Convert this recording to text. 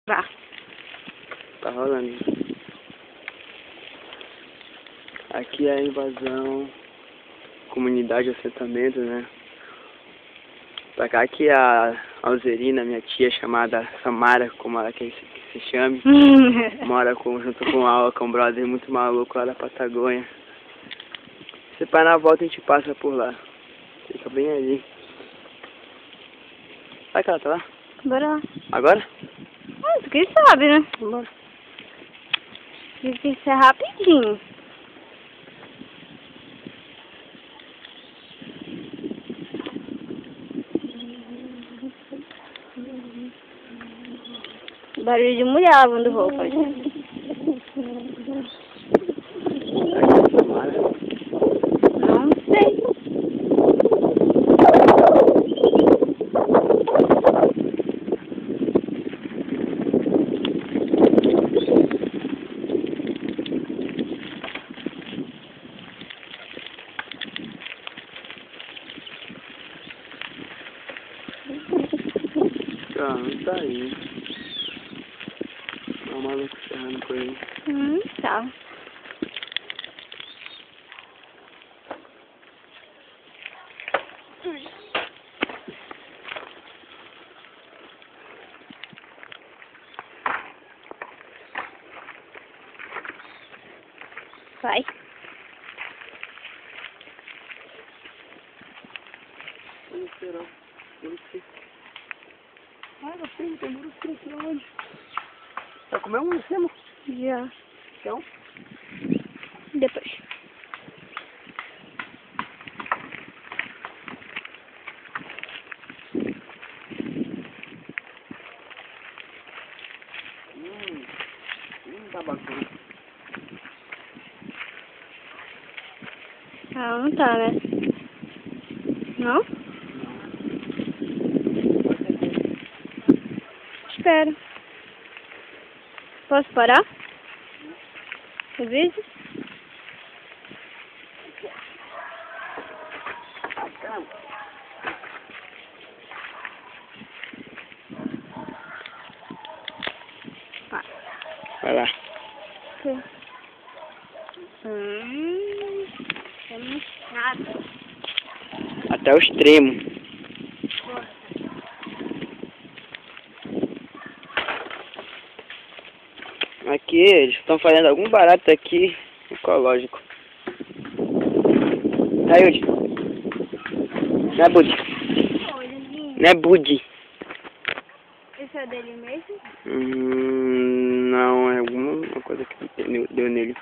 Vá. Tá rolando. Aqui é a invasão, comunidade, assentamento, né? Pra cá que a Alzerina, minha tia chamada Samara, como ela quer que se chame, mora junto com um brother muito maluco lá da Patagônia. Se pá na volta a gente passa por lá. Fica bem ali. Vai que ela tá lá? Bora lá. Agora? Tu que sabe, né? Vambora. Tem que ser rapidinho. Barulho de mulher lavando roupa. Não sei. Tá aí. Tá um maluco ferrando com ele. Tá. Vai. Vamos esperar. Ai, meu filho, tem muro aqui onde? Já comeu um em cima? Já. Então? Depois. Tá bacana. Ah, não tá, né? Não? Espera. Posso parar? O vídeo? Vai lá. Nada. Até o extremo. Aqui eles estão fazendo algum barato aqui ecológico. Aí, Udi. Não é Budi. Não é Budi. Esse é dele mesmo? Não, é alguma coisa que deu nele.